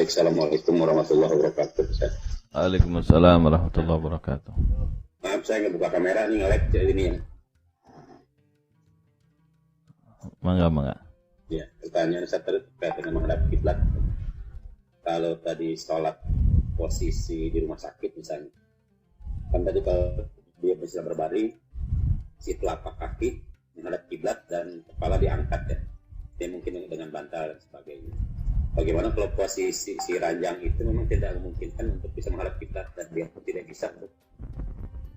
Baik, assalamualaikum warahmatullahi wabarakatuh. Waalaikumsalam warahmatullahi wabarakatuh. Maaf, saya nggak buka kamera nih, nge-live ini ya. Mangga. Ya, pertanyaan saya terkait dengan menghadap kiblat. Kalau tadi sholat posisi di rumah sakit misalnya, kan tadi kalau dia bisa berbaring, si telapak kaki menghadap kiblat dan kepala diangkat ya. Dia mungkin dengan bantal dan sebagainya. Bagaimana kalau posisi si ranjang itu memang tidak memungkinkan untuk bisa menghadap kiblat dan dia pun tidak bisa untuk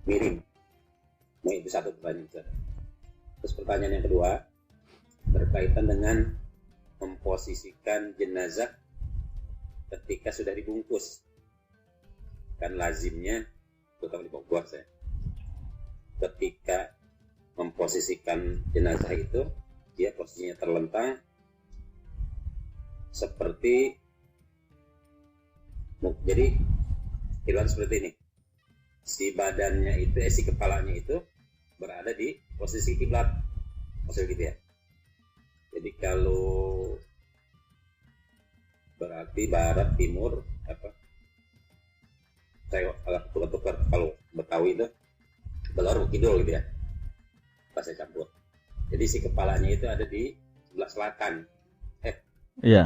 miring. Nah, itu satu pertanyaan. Terus pertanyaan yang kedua berkaitan dengan memposisikan jenazah ketika sudah dibungkus. Kan lazimnya, terutama di Bogor saya, ketika memposisikan jenazah itu, dia posisinya terlentang seperti, jadi kira seperti ini, si badannya itu, si kepalanya itu berada di posisi kiblat, maksudnya gitu ya. Jadi kalau berarti barat, timur, saya tukar kalau Betawi itu belor kidul gitu ya, bahasa campur. Jadi si kepalanya itu ada di sebelah selatan. Iya.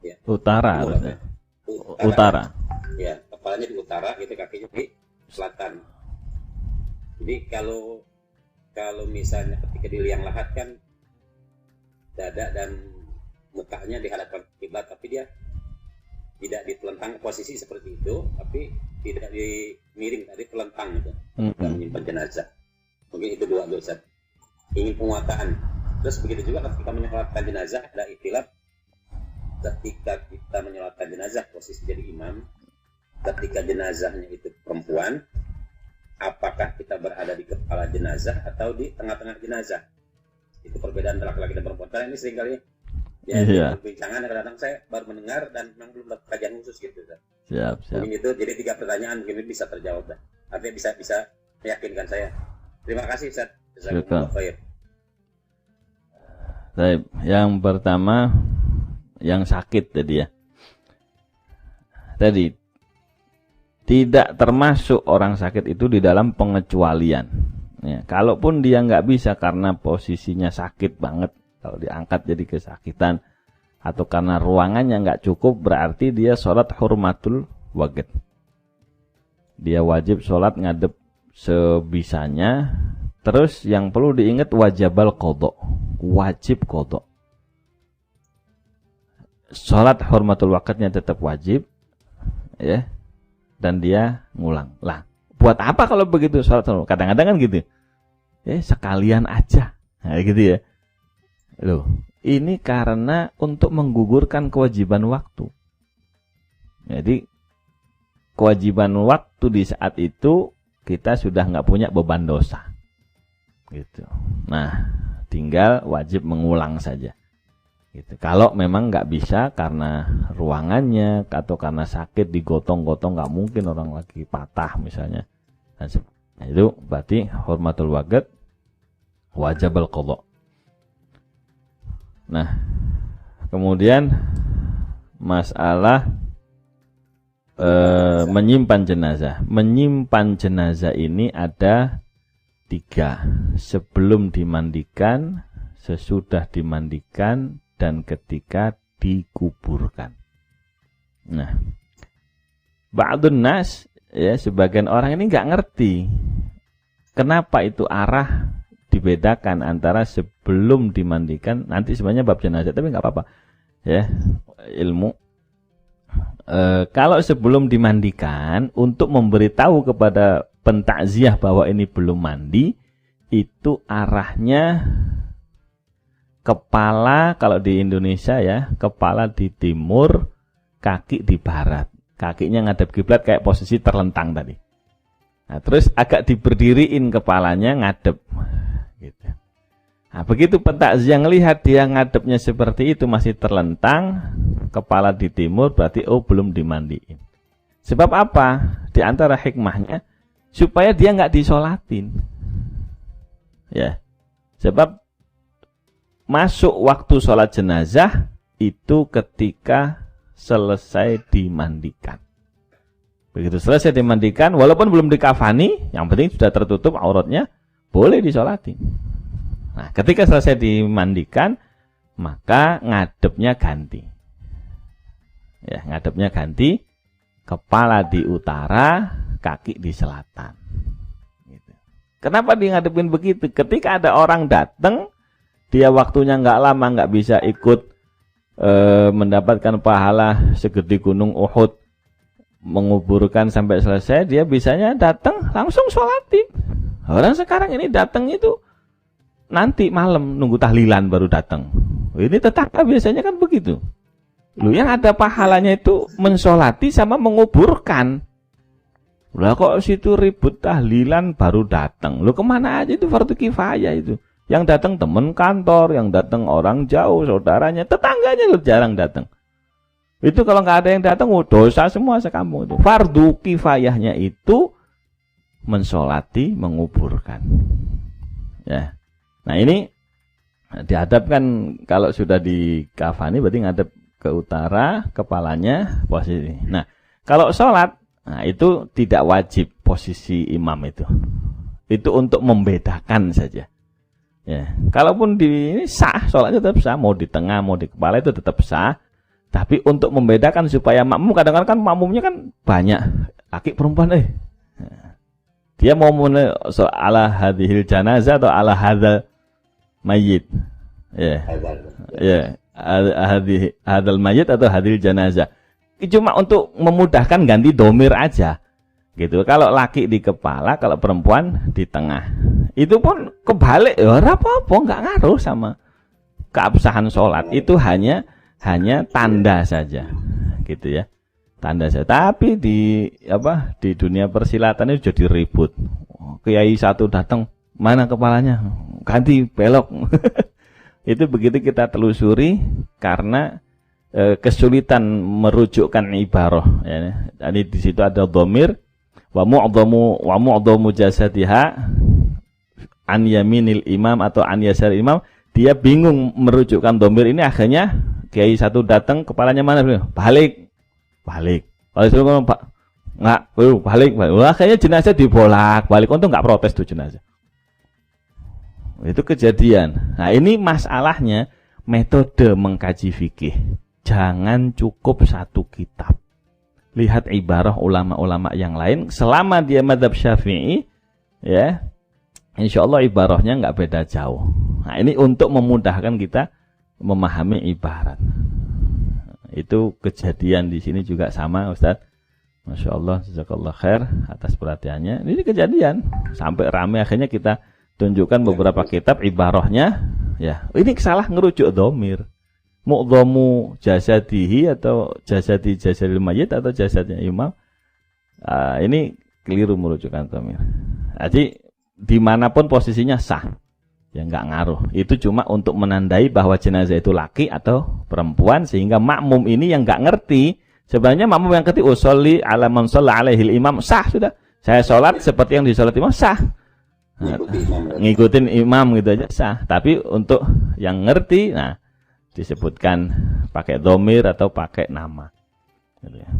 Ya. Utara. Utara. Ya, kepalanya di utara, gitu, kakinya di selatan. Jadi kalau misalnya ketika di liang lahat kan dada dan mukanya dihadapkan kiblat, tapi dia tidak ditelentang posisi seperti itu, tapi tidak dimiring, tadi telentang gitu, dan menyimpan jenazah. Mungkin itu dua dosa. Ingin penguatan. Terus begitu juga ketika menyolatkan jenazah, ada ikhtilaf. Ketika kita menyolatkan jenazah, posisi jadi imam, ketika jenazahnya itu perempuan, apakah kita berada di kepala jenazah atau di tengah-tengah jenazah? Itu perbedaan antara laki-laki dan perempuan. Karena ini seringkali perbincangan, kadang-kadang saya baru mendengar dan memang belum dapat kajian khusus gitu. Siap. Mungkin itu, jadi 3 pertanyaan mungkin bisa terjawab. Artinya bisa meyakinkan saya. Terima kasih, Ustaz. Jazakumullah khair. Baik, yang pertama yang sakit tadi ya. Tadi tidak termasuk orang sakit itu di dalam pengecualian. Ya, kalaupun dia nggak bisa karena posisinya sakit banget, kalau diangkat jadi kesakitan, atau karena ruangannya nggak cukup, berarti dia sholat hurmatul waqt. Dia wajib sholat ngadep sebisanya. Terus yang perlu diingat wajibal qadha, wajib qadha. Sholat hurmatul waqtnya tetap wajib, ya, dan dia ngulang. Lah, buat apa kalau begitu sholat? Kadang-kadang kan gitu, ya sekalian aja, nah, gitu ya. Loh, ini karena untuk menggugurkan kewajiban waktu. Jadi kewajiban waktu di saat itu kita sudah nggak punya beban dosa, gitu. Nah, tinggal wajib mengulang saja. Gitu. Kalau memang nggak bisa karena ruangannya atau karena sakit digotong-gotong, nggak mungkin orang lagi patah misalnya. Nah, itu berarti hurmatul waqt wajibal qadha. Nah, kemudian masalah menyimpan jenazah. Menyimpan jenazah ini ada 3. Sebelum dimandikan, sesudah dimandikan, dan ketika dikuburkan. Nah, ba'dun nas, ya, sebagian orang ini nggak ngerti kenapa itu arah dibedakan antara sebelum dimandikan. Nanti sebenarnya bab jenazah, tapi nggak apa-apa, ya, ilmu. Kalau sebelum dimandikan, untuk memberitahu kepada pentakziah bahwa ini belum mandi, itu arahnya kepala, kalau di Indonesia ya, kepala di timur, kaki di barat. Kakinya ngadep kiblat kayak posisi terlentang tadi. Nah, terus agak diberdiriin kepalanya ngadep. Gitu. Nah, begitu pentakziah ngelihat dia ngadepnya seperti itu, masih terlentang, kepala di timur, berarti belum dimandiin. Sebab apa? Di antara hikmahnya, supaya dia nggak disolatin. Ya, sebab masuk waktu sholat jenazah itu ketika selesai dimandikan. Begitu selesai dimandikan, walaupun belum dikafani, yang penting sudah tertutup auratnya, boleh disolati. Nah, ketika selesai dimandikan, maka ngadepnya ganti. Ya, ngadepnya ganti, kepala di utara, kaki di selatan. Gitu. Kenapa di ngadepin begitu? Ketika ada orang datang, dia waktunya nggak lama, nggak bisa ikut mendapatkan pahala segede gunung Uhud, menguburkan sampai selesai, dia bisanya datang langsung sholatin. Orang sekarang ini datang itu nanti malam nunggu tahlilan baru datang. Ini tetangga biasanya kan begitu. Lu yang ada pahalanya itu mensolati sama menguburkan. Lah kok situ ribut tahlilan baru datang. Lu kemana aja, itu fardu kifayah itu. Yang datang teman kantor, yang datang orang jauh, saudaranya, tetangganya lu jarang datang. Itu kalau nggak ada yang datang, dosa semua sekampung itu. Fardu kifayahnya itu mensolati, menguburkan. Ya. Nah ini dihadapkan, kalau sudah dikafani berarti ngadep ke utara, kepalanya posisi. Nah, kalau sholat, nah itu tidak wajib posisi imam itu. Itu untuk membedakan saja. Ya, kalaupun ini sah, sholatnya tetap sah, mau di tengah, mau di kepala itu tetap sah. Tapi untuk membedakan supaya makmum, kadang-kadang kan makmumnya kan banyak, laki perempuan, dia mau ala hadhil janazah atau ala hadzal mayyit. Ya. Ya, hadzal mayyit atau hadhil janazah. Cuma untuk memudahkan ganti domir aja. Gitu. Kalau laki di kepala, kalau perempuan di tengah. Itu pun kebalik, ya ora apa-apa, enggak ngaruh sama keabsahan sholat. Itu hanya tanda saja. Gitu ya. Tanda saja. Tapi di dunia persilatan itu jadi ribut. Kiai satu datang, mana kepalanya? Ganti, belok. Itu begitu kita telusuri karena kesulitan merujukkan ibarah. Ya. Jadi di situ ada dhamir wa mu'dhamu jasadiha an yaminil imam atau an yasar imam. Dia bingung merujukkan dhamir ini, akhirnya kiai satu datang, kepalanya mana? Balik. Kalau disuruh ngomong, Pak, enggak, balik. Wah, akhirnya jenazah dibolak-balik. Untung enggak protes tuh jenazah. Itu kejadian. Nah, ini masalahnya metode mengkaji fikih. Jangan cukup satu kitab. Lihat ibarah ulama-ulama yang lain. Selama dia mazhab Syafi'i, ya, insya Allah ibarahnya enggak beda jauh. Nah, ini untuk memudahkan kita memahami ibarat. Itu kejadian di sini juga sama, Ustaz. Masya Allah, jazakallah khair atas perhatiannya. Ini kejadian sampai ramai, akhirnya kita tunjukkan beberapa kitab ibarahnya. Ya, ini salah ngerujuk dhamir. Mu'dhamu jasadihi atau jasadil mayyit atau jasadnya imam. Ini keliru merujukkan dhamir. Jadi dimanapun posisinya sah. Ya enggak ngaruh. Itu cuma untuk menandai bahwa jenazah itu laki atau perempuan, sehingga makmum ini yang enggak ngerti. Sebenarnya makmum yang ngerti usolli ala man shalla alaihil imam, sah sudah. Saya sholat seperti yang disolat imam, sah. Ngikutin imam gitu aja sah. Tapi untuk yang ngerti, nah disebutkan pakai dhamir atau pakai nama. Gitu ya.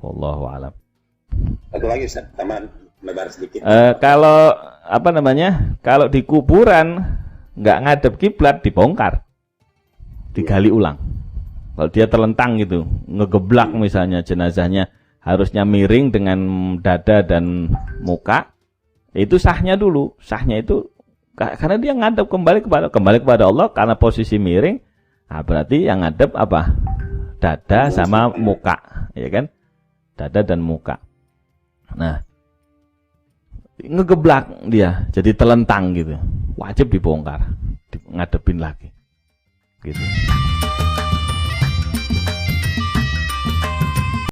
Wallahu a'lam. Satu lagi Ustaz, tambahan lebar sedikit. Kalau di kuburan nggak ngadep kiblat, dibongkar, digali ulang. Kalau dia terlentang gitu, ngegeblak misalnya, jenazahnya harusnya miring dengan dada dan muka, itu sahnya dulu. Sahnya itu karena dia ngadep kembali kepada Allah, karena posisi miring. Nah, berarti yang ngadep apa? Dada sama muka, ya kan? Dada dan muka. Nah, ngegeblak dia, jadi telentang gitu, wajib dibongkar, ngadepin lagi gitu.